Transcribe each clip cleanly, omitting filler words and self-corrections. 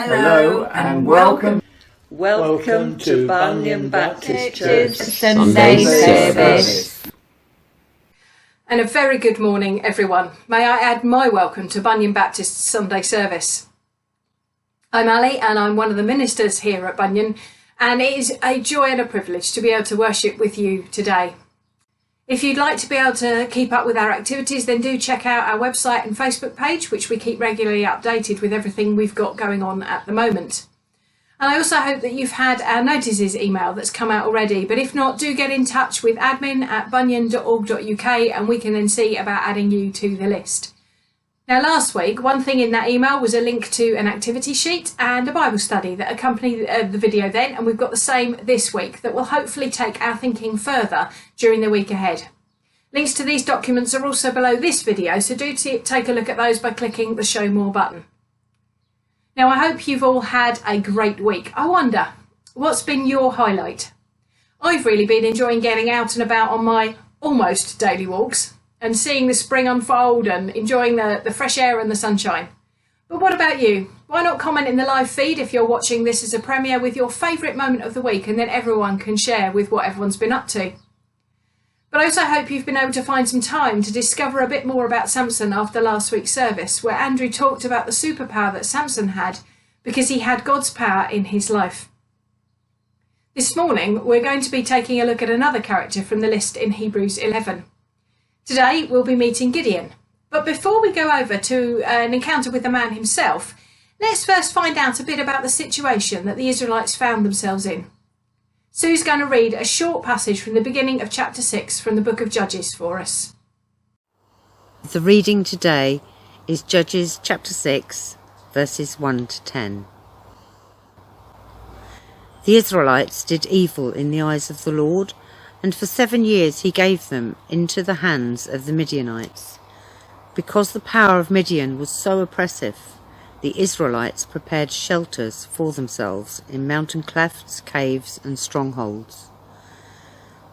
Hello and welcome. Welcome to Bunyan Baptist Church Sunday service. And a very good morning, everyone. May I add my welcome to Bunyan Baptist Sunday service. I'm Ali and I'm one of the ministers here at Bunyan, and it is a joy and a privilege to be able to worship with you today. If you'd like to be able to keep up with our activities, then do check out our website and Facebook page, which we keep regularly updated with everything we've got going on at the moment. And I also hope that you've had our notices email that's come out already, but if not, do get in touch with admin@bunyan.org.uk and we can then see about adding you to the list. Now, last week, one thing in that email was a link to an activity sheet and a Bible study that accompanied the video then, and we've got the same this week that will hopefully take our thinking further during the week ahead. Links to these documents are also below this video, so do take a look at those by clicking the Show More button. Now, I hope you've all had a great week. I wonder, what's been your highlight? I've really been enjoying getting out and about on my almost daily walks and seeing the spring unfold and enjoying the fresh air and the sunshine. But what about you? Why not comment in the live feed if you're watching this as a premiere with your favourite moment of the week, and then everyone can share with what everyone's been up to. But I also hope you've been able to find some time to discover a bit more about Samson after last week's service, where Andrew talked about the superpower that Samson had because he had God's power in his life. This morning, we're going to be taking a look at another character from the list in Hebrews 11. Today, we'll be meeting Gideon. But before we go over to an encounter with the man himself, let's first find out a bit about the situation that the Israelites found themselves in. Sue's going to read a short passage from the beginning of chapter 6 from the book of Judges for us. The reading today is Judges chapter 6, verses 1 to 10. The Israelites did evil in the eyes of the Lord, and for 7 years he gave them into the hands of the Midianites. Because the power of Midian was so oppressive, the Israelites prepared shelters for themselves in mountain clefts, caves and strongholds.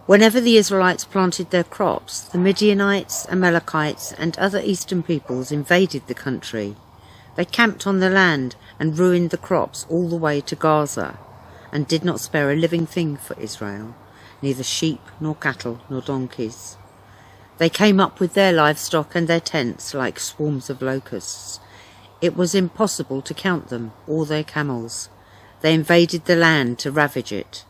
Whenever the Israelites planted their crops, the Midianites, Amalekites and other eastern peoples invaded the country. They camped on the land and ruined the crops all the way to Gaza, and did not spare a living thing for Israel, neither sheep nor cattle nor donkeys. They came up with their livestock and their tents like swarms of locusts. It was impossible to count them or their camels. They invaded the land to ravage it.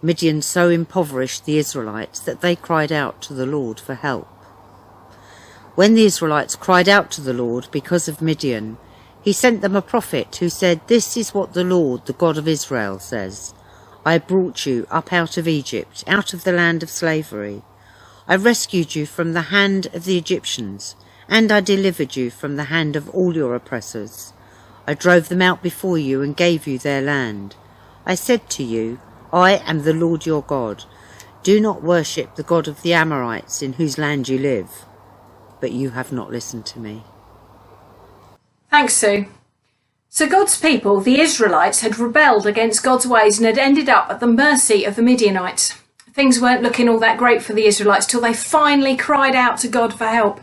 Midian so impoverished the Israelites that they cried out to the Lord for help. When the Israelites cried out to the Lord because of Midian, he sent them a prophet who said, "This is what the Lord, the God of Israel, says. I brought you up out of Egypt, out of the land of slavery. I rescued you from the hand of the Egyptians, and I delivered you from the hand of all your oppressors. I drove them out before you and gave you their land. I said to you, I am the Lord your God. Do not worship the God of the Amorites in whose land you live." But you have not listened to me. Thanks, Sue. So God's people, the Israelites, had rebelled against God's ways and had ended up at the mercy of the Midianites. Things weren't looking all that great for the Israelites till they finally cried out to God for help.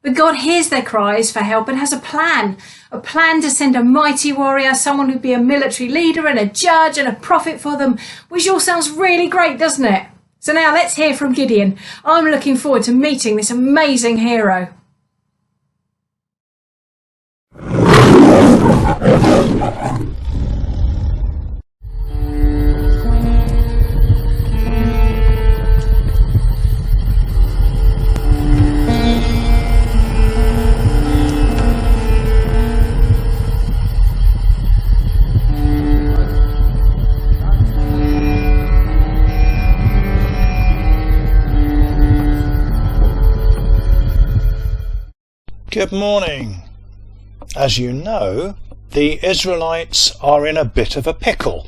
But God hears their cries for help and has a plan to send a mighty warrior, someone who'd be a military leader and a judge and a prophet for them, which all sounds really great, doesn't it? So now let's hear from Gideon. I'm looking forward to meeting this amazing hero. Good morning. As you know, the Israelites are in a bit of a pickle.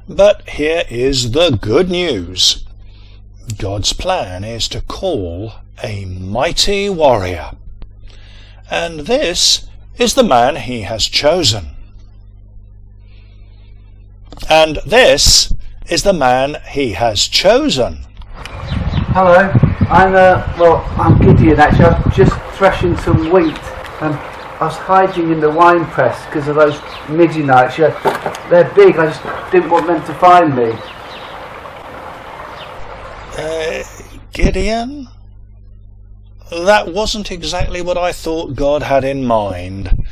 But here is the good news. God's plan is to call a mighty warrior. And this is the man he has chosen. And this is the man he has chosen. Hello, I'm Gideon actually. I'm just threshing some wheat. I was hiding in the wine press because of those Midianites. They're big. I just didn't want them to find me. Gideon? That wasn't exactly what I thought God had in mind.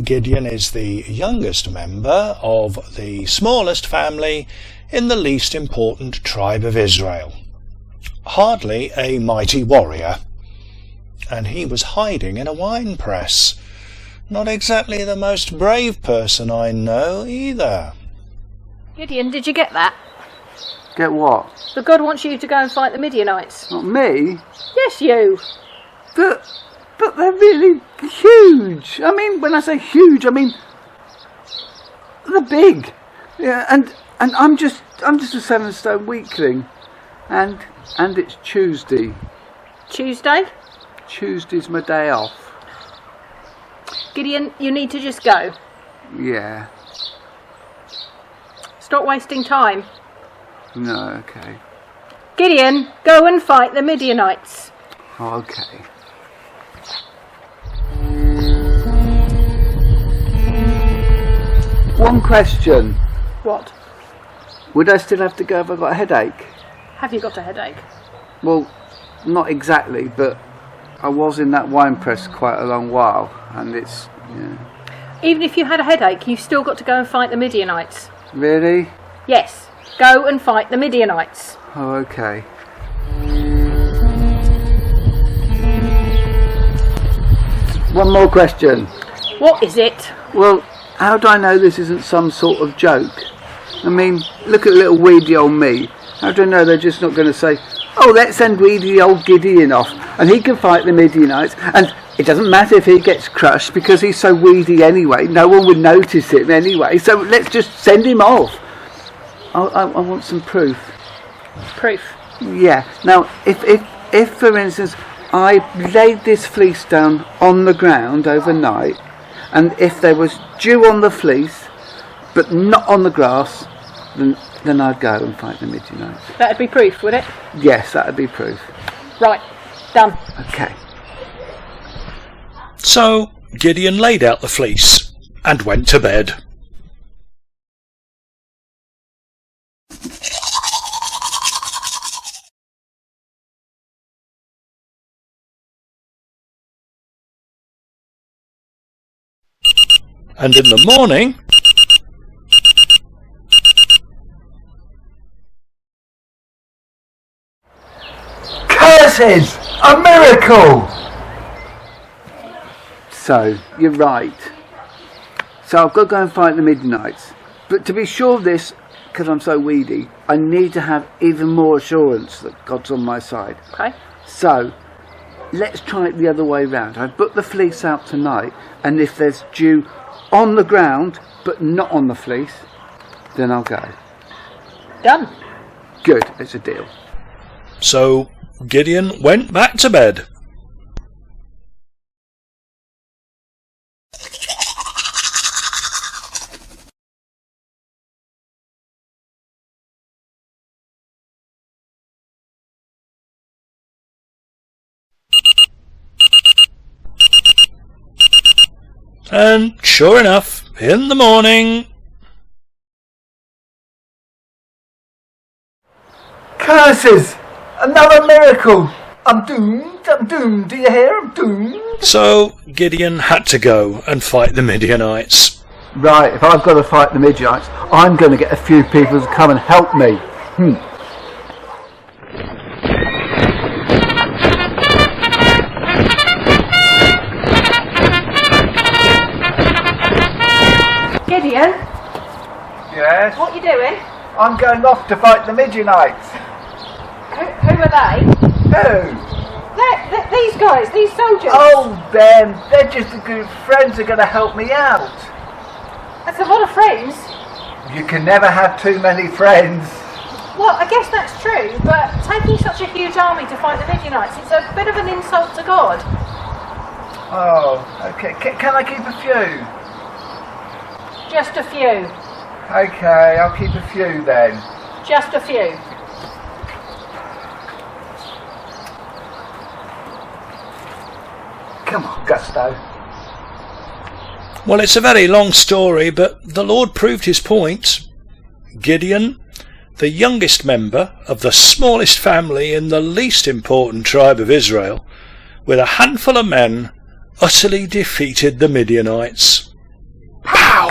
Gideon is the youngest member of the smallest family in the least important tribe of Israel. Hardly a mighty warrior. And he was hiding in a wine press. Not exactly the most brave person I know either. Gideon, did you get that? Get what? That God wants you to go and fight the Midianites. Not me? Yes, you. But they're really huge. I mean, when I say huge, I mean they're big. Yeah, and I'm just a 7-stone weakling, and it's Tuesday. Tuesday? Tuesday's my day off. Gideon, you need to just go. Yeah. Stop wasting time. No, okay. Gideon, go and fight the Midianites. Okay. One question. What? Would I still have to go if I got a headache? Have you got a headache? Well, not exactly, but I was in that wine press quite a long while, and it's... Yeah. Even if you had a headache, you've still got to go and fight the Midianites. Really? Yes, go and fight the Midianites. Oh, okay. One more question. What is it? Well, how do I know this isn't some sort of joke? I mean, look at little weedy old me. How do I know they're just not going to say, oh, let's send weedy old Gideon off and he can fight the Midianites, and it doesn't matter if he gets crushed because he's so weedy anyway, no one would notice him anyway, so let's just send him off. I want some proof. Proof? Yeah. Now, if for instance, I laid this fleece down on the ground overnight, and if there was dew on the fleece, but not on the grass, then I'd go and fight the Midianites. That'd be proof, would it? Yes, that'd be proof. Right, done. Okay. So Gideon laid out the fleece and went to bed. And in the morning, curses! A miracle! So, you're right. So I've got to go and fight the Midianites. But to be sure of this, because I'm so weedy, I need to have even more assurance that God's on my side. Okay. So, let's try it the other way round. I put the fleece out tonight, and if there's dew on the ground, but not on the fleece, then I'll go. Done. Good, it's a deal. so Gideon went back to bed. And sure enough, in the morning... Curses! Another miracle! I'm doomed, do you hear? I'm doomed. So Gideon had to go and fight the Midianites. Right, if I've got to fight the Midianites, I'm going to get a few people to come and help me. Gideon, Yes? what are you doing? I'm going off to fight the Midianites. Who are they? Who? These guys, these soldiers. Oh, them. They're just a group of friends who are going to help me out. That's a lot of friends. You can never have too many friends. Well, I guess that's true, but taking such a huge army to fight the Midianites, it's a bit of an insult to God. Oh, okay. Can I keep a few? Just a few. Okay, I'll keep a few then. Just a few. Come on, Gusto. Well, it's a very long story, but the Lord proved his point. Gideon, the youngest member of the smallest family in the least important tribe of Israel, with a handful of men, utterly defeated the Midianites. Pow!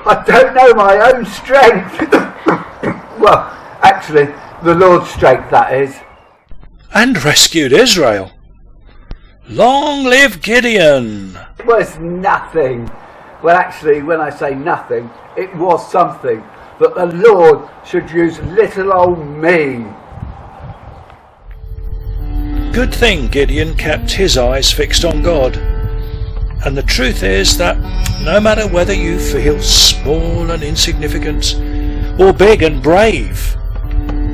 I don't know my own strength. Well, actually, the Lord's strength, that is. And rescued Israel. Long live Gideon! Was nothing. Well, actually, when I say nothing, it was something. That the Lord should use little old me. Good thing Gideon kept his eyes fixed on God. And the truth is that no matter whether you feel small and insignificant or big and brave,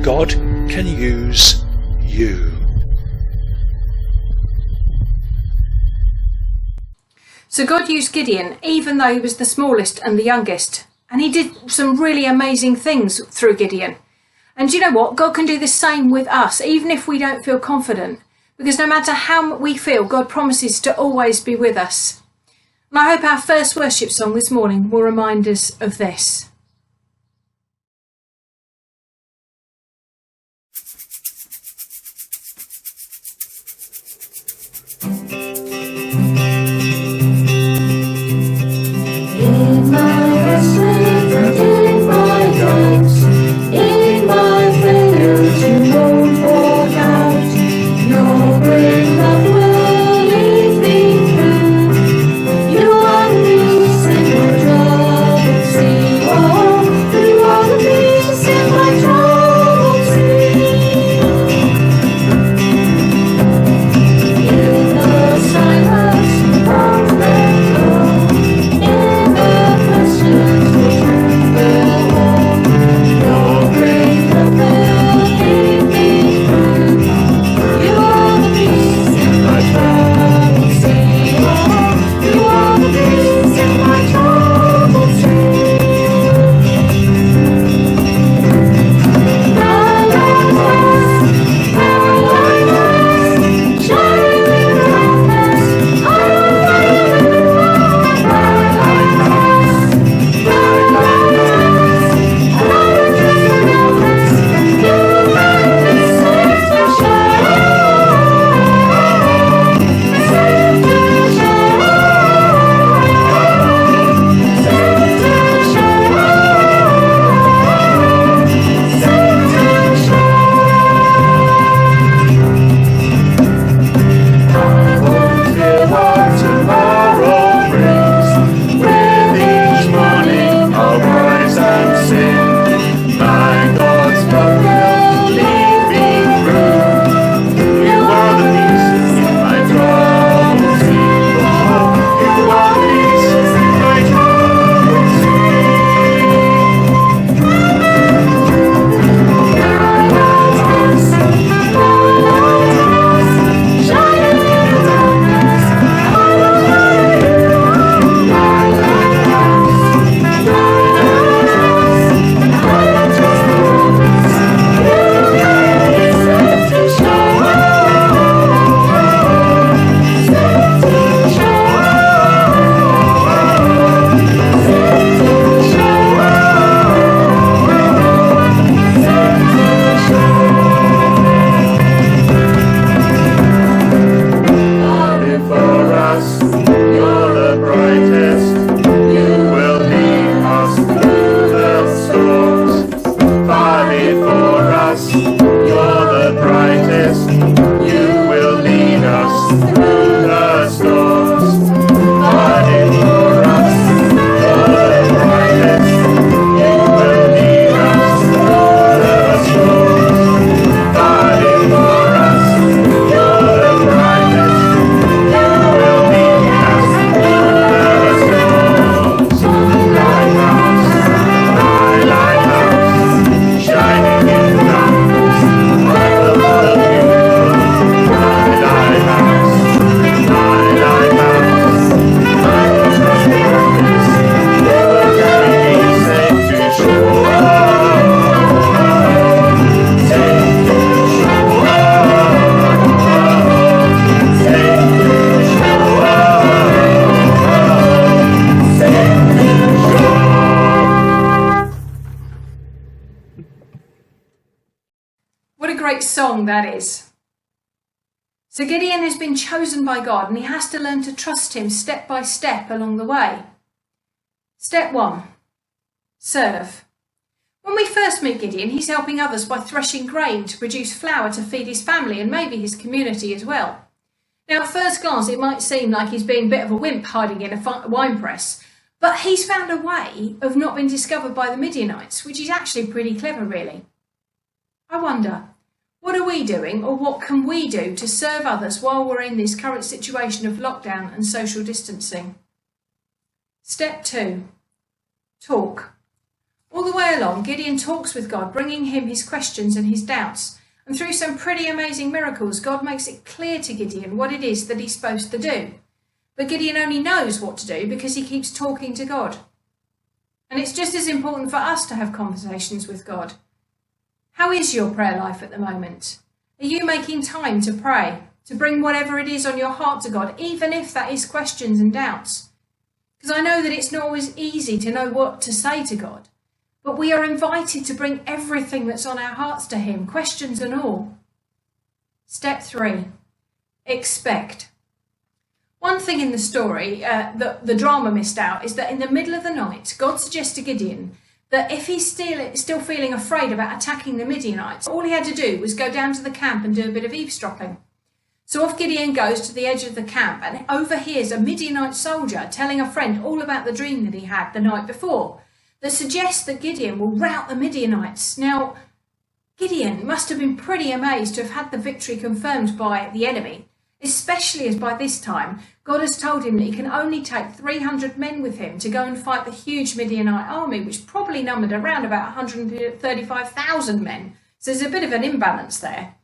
God can use you. So God used Gideon, even though he was the smallest and the youngest. And he did some really amazing things through Gideon. And you know what? God can do the same with us, even if we don't feel confident. Because no matter how we feel, God promises to always be with us. And I hope our first worship song this morning will remind us of this. In my wrestling and in my dance, in my failures you won't walk out. Your great love will lead me through. You unleash in your troubled sea. long that is. So Gideon has been chosen by God and he has to learn to trust him step by step along the way. Step 1. Serve. When we first meet Gideon, he's helping others by threshing grain to produce flour to feed his family and maybe his community as well. Now, at first glance, it might seem like he's being a bit of a wimp hiding in a wine press, but he's found a way of not being discovered by the Midianites, which is actually pretty clever, really. I wonder, what are we doing, or what can we do to serve others while we're in this current situation of lockdown and social distancing? Step 2. Talk. All the way along, Gideon talks with God, bringing him his questions and his doubts. And through some pretty amazing miracles, God makes it clear to Gideon what it is that he's supposed to do. But Gideon only knows what to do because he keeps talking to God. And it's just as important for us to have conversations with God. How is your prayer life at the moment? Are you making time to pray, to bring whatever it is on your heart to God, even if that is questions and doubts? Because I know that it's not always easy to know what to say to God. But we are invited to bring everything that's on our hearts to him, questions and all. Step 3. Expect. One thing in the story that the drama missed out is that in the middle of the night, God suggests to Gideon that if he's still feeling afraid about attacking the Midianites, all he had to do was go down to the camp and do a bit of eavesdropping. So off Gideon goes to the edge of the camp and overhears a Midianite soldier telling a friend all about the dream that he had the night before, that suggests that Gideon will rout the Midianites. Now, Gideon must have been pretty amazed to have had the victory confirmed by the enemy, especially as by this time God has told him that he can only take 300 men with him to go and fight the huge Midianite army, which probably numbered around about 135,000 men. So there's a bit of an imbalance there.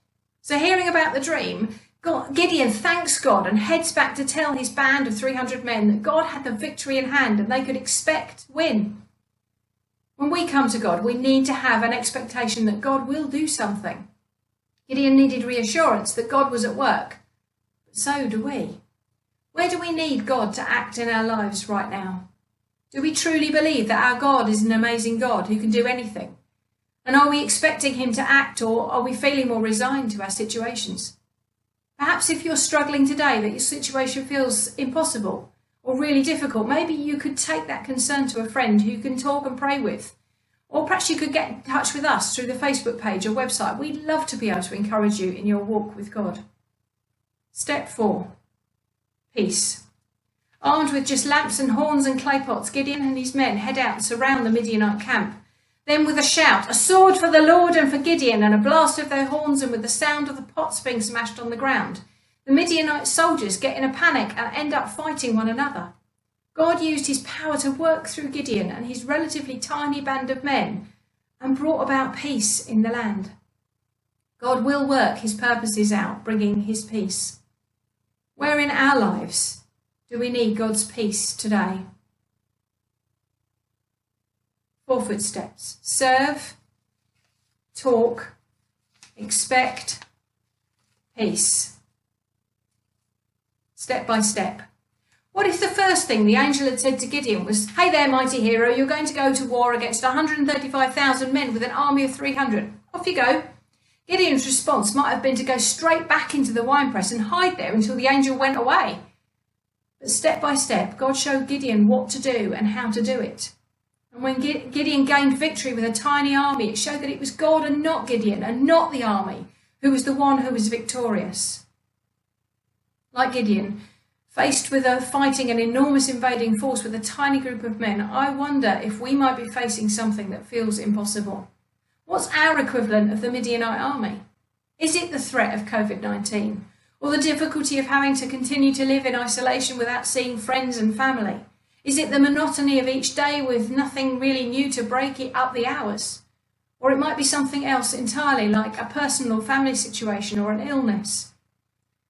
So hearing about the dream, Gideon thanks God and heads back to tell his band of 300 men that God had the victory in hand and they could expect win. When we come to God, we need to have an expectation that God will do something. Gideon needed reassurance that God was at work. But so do we. Where do we need God to act in our lives right now? Do we truly believe that our God is an amazing God who can do anything? And are we expecting him to act, or are we feeling more resigned to our situations? Perhaps if you're struggling today that your situation feels impossible, or really difficult, maybe you could take that concern to a friend who you can talk and pray with. Or perhaps you could get in touch with us through the Facebook page or website. We'd love to be able to encourage you in your walk with God. Step 4. Peace. Armed with just lamps and horns and clay pots, Gideon and his men head out and surround the Midianite camp. Then with a shout, a sword for the Lord and for Gideon, and a blast of their horns, and with the sound of the pots being smashed on the ground, the Midianite soldiers get in a panic and end up fighting one another. God used his power to work through Gideon and his relatively tiny band of men and brought about peace in the land. God will work his purposes out, bringing his peace. Where in our lives do we need God's peace today? 4 footsteps. Serve, talk, expect, peace. Step by step. What if the first thing the angel had said to Gideon was, "Hey there, mighty hero, you're going to go to war against 135,000 men with an army of 300. Off you go." Gideon's response might have been to go straight back into the winepress and hide there until the angel went away. But step by step, God showed Gideon what to do and how to do it. And when Gideon gained victory with a tiny army, it showed that it was God and not Gideon and not the army who was the one who was victorious. Like Gideon, faced with fighting an enormous invading force with a tiny group of men, I wonder if we might be facing something that feels impossible. What's our equivalent of the Midianite army? Is it the threat of COVID-19, or the difficulty of having to continue to live in isolation without seeing friends and family? Is it the monotony of each day with nothing really new to break it up the hours? Or it might be something else entirely, like a personal or family situation or an illness.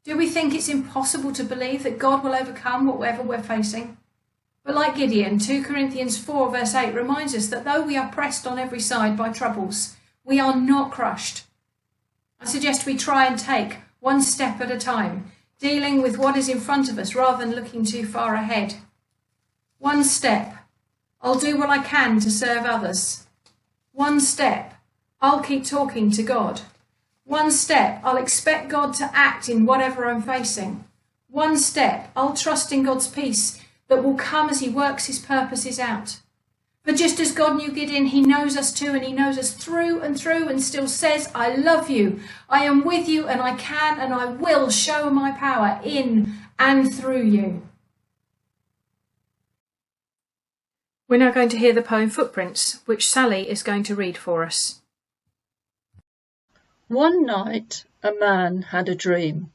Do we think it's impossible to believe that God will overcome whatever we're facing? But like Gideon, 2 Corinthians 4 verse 8 reminds us that though we are pressed on every side by troubles, we are not crushed. I suggest we try and take one step at a time, dealing with what is in front of us rather than looking too far ahead. One step, I'll do what I can to serve others. One step, I'll keep talking to God. One step, I'll expect God to act in whatever I'm facing. One step, I'll trust in God's peace that will come as he works his purposes out. But just as God knew Gideon, he knows us too, and he knows us through and still says, I love you, I am with you, and I can and I will show my power in and through you. We're now going to hear the poem Footprints, which Sally is going to read for us. One night a man had a dream.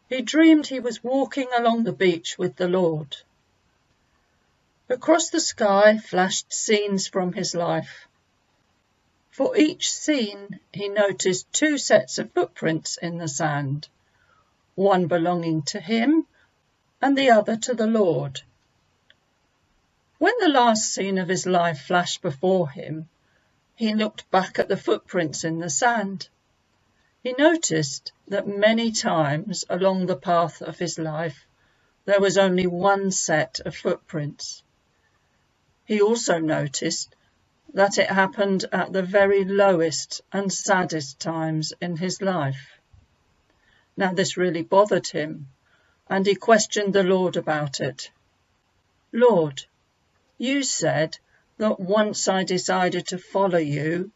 He dreamed he was walking along the beach with the Lord. Across the sky flashed scenes from his life. For each scene he noticed 2 sets of footprints in the sand, one belonging to him and the other to the Lord. When the last scene of his life flashed before him, he looked back at the footprints in the sand. He noticed that many times along the path of his life there was only one set of footprints. He also noticed that it happened at the very lowest and saddest times in his life. Now this really bothered him, and he questioned the Lord about it. Lord, you said that once I decided to follow you,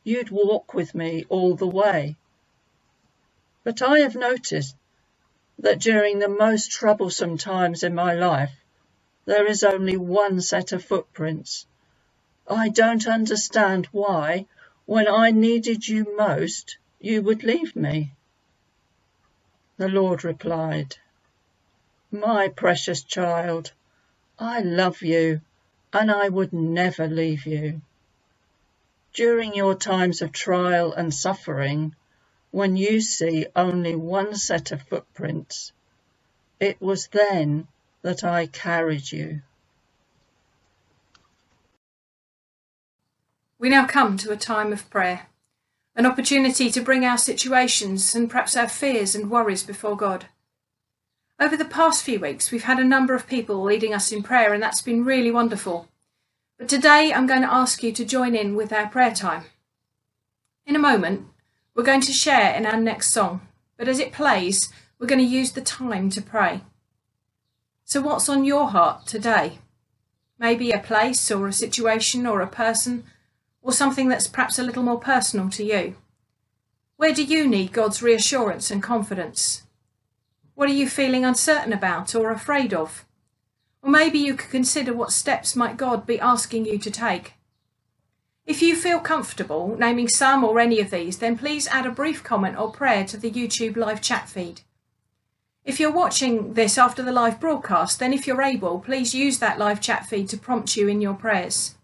you'd walk with me all the way. But I have noticed that during the most troublesome times in my life, there is only one set of footprints. I don't understand why, when I needed you most, you would leave me. The Lord replied, My precious child, I love you, and I would never leave you. During your times of trial and suffering, when you see only one set of footprints, it was then that I carried you. We now come to a time of prayer, an opportunity to bring our situations and perhaps our fears and worries before God. Over the past few weeks, we've had a number of people leading us in prayer, and that's been really wonderful. But today I'm going to ask you to join in with our prayer time. In a moment, we're going to share in our next song, but as it plays, we're going to use the time to pray. So what's on your heart today? Maybe a place or a situation or a person, or something that's perhaps a little more personal to you. Where do you need God's reassurance and confidence? What are you feeling uncertain about or afraid of? Or maybe you could consider what steps might God be asking you to take. If you feel comfortable naming some or any of these, then please add a brief comment or prayer to the YouTube live chat feed. If you're watching this after the live broadcast, then if you're able, please use that live chat feed to prompt you in your prayers.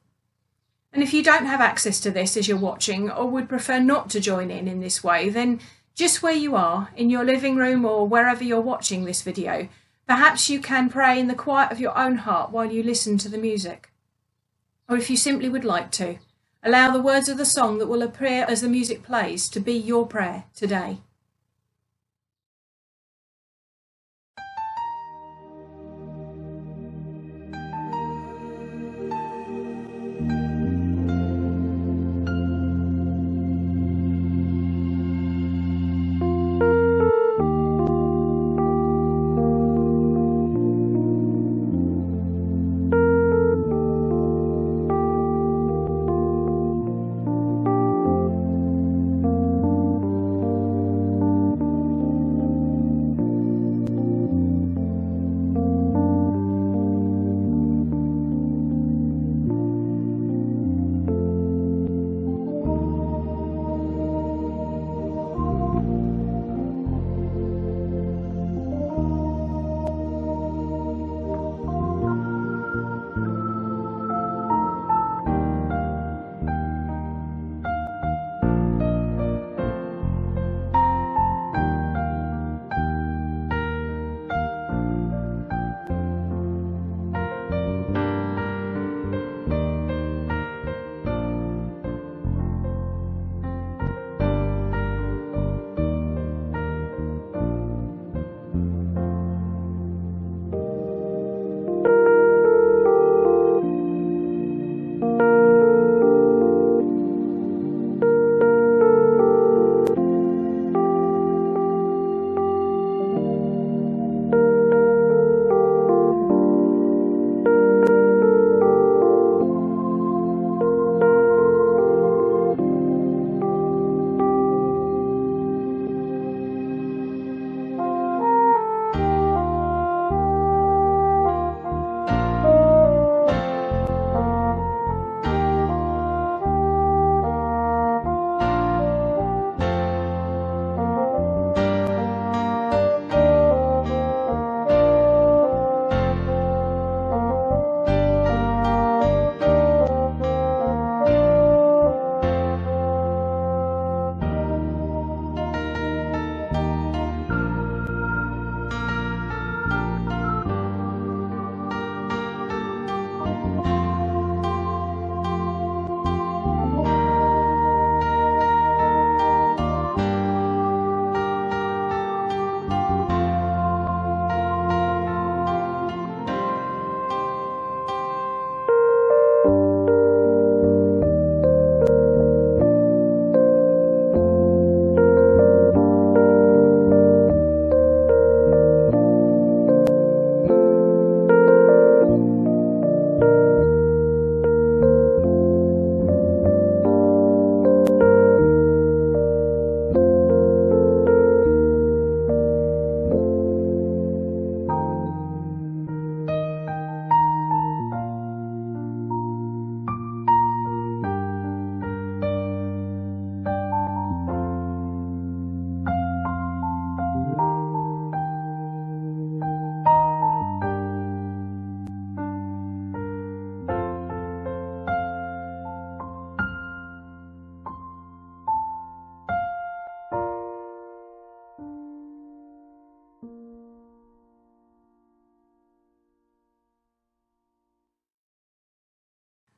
And if you don't have access to this as you're watching, or would prefer not to join in this way, then just where you are, in your living room or wherever you're watching this video, perhaps you can pray in the quiet of your own heart while you listen to the music. Or if you simply would like to, allow the words of the song that will appear as the music plays to be your prayer today.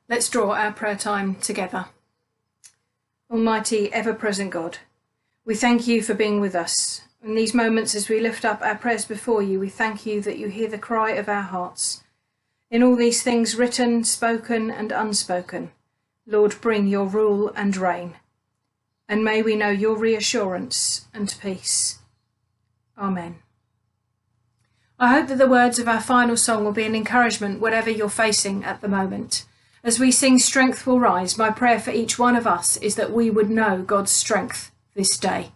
Let's draw our prayer time together. Almighty, ever-present God, we thank you for being with us. In these moments as we lift up our prayers before you, we thank you that you hear the cry of our hearts. In all these things written, spoken and unspoken, Lord, bring your rule and reign. And may we know your reassurance and peace. Amen. I hope that the words of our final song will be an encouragement whatever you're facing at the moment. As we sing Strength Will Rise, my prayer for each one of us is that we would know God's strength this day.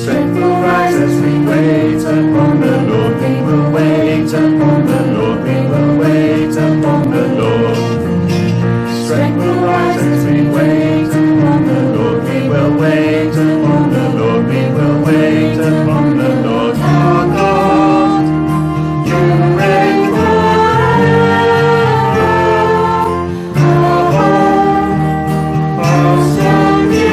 Strength will rise as we wait upon the Lord. We will wait upon the Lord. We will wait upon the Lord. Strength will rise as we wait upon the Lord. We will wait upon the Lord. We will wait upon the Lord. Our God, you reign forever. Our hope, our strong you.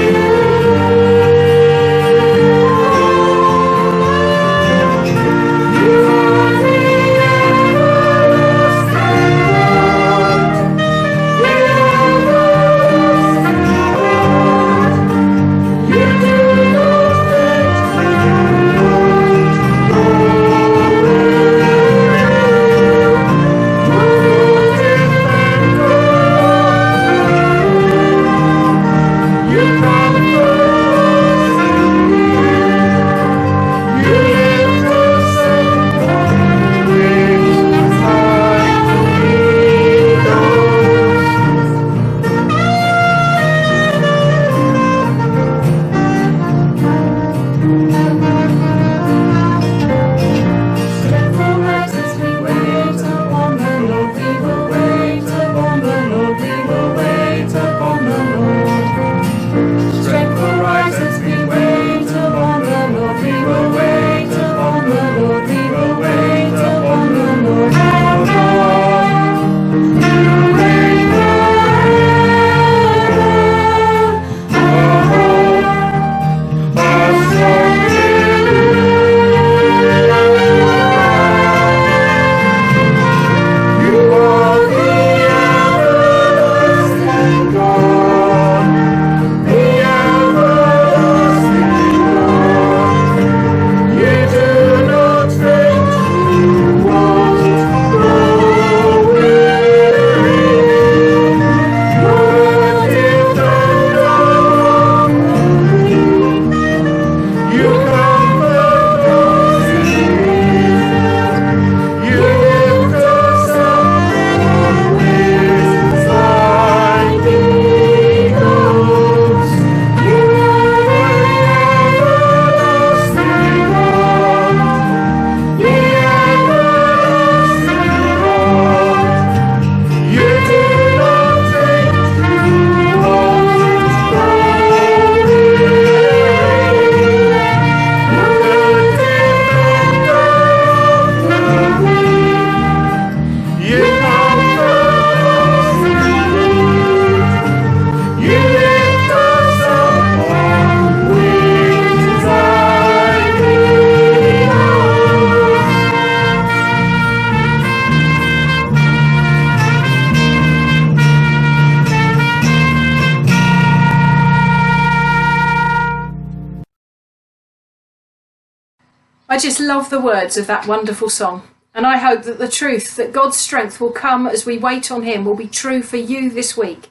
I just love the words of that wonderful song, and I hope that the truth that God's strength will come as we wait on him will be true for you this week,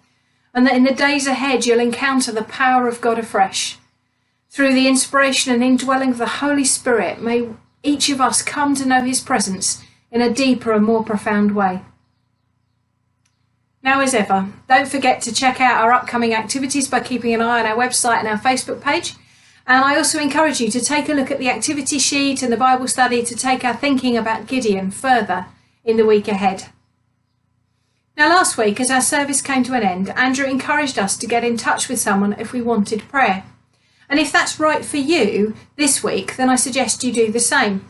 and that in the days ahead you'll encounter the power of God afresh. Through the inspiration and indwelling of the Holy Spirit, may each of us come to know his presence in a deeper and more profound way. Now as ever, don't forget to check out our upcoming activities by keeping an eye on our website and our Facebook page. And I also encourage you to take a look at the activity sheet and the Bible study to take our thinking about Gideon further in the week ahead. Now last week, as our service came to an end, Andrew encouraged us to get in touch with someone if we wanted prayer. And if that's right for you this week, then I suggest you do the same.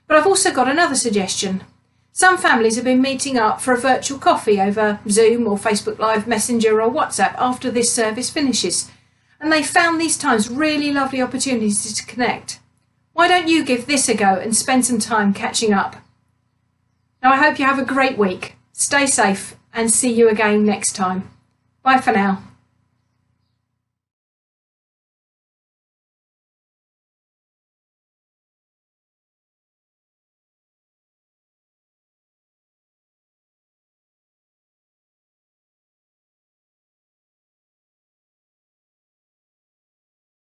But I've also got another suggestion. Some families have been meeting up for a virtual coffee over Zoom or Facebook Live Messenger or WhatsApp after this service finishes. And they found these times really lovely opportunities to connect. Why don't you give this a go and spend some time catching up? Now I hope you have a great week. Stay safe and see you again next time. Bye for now.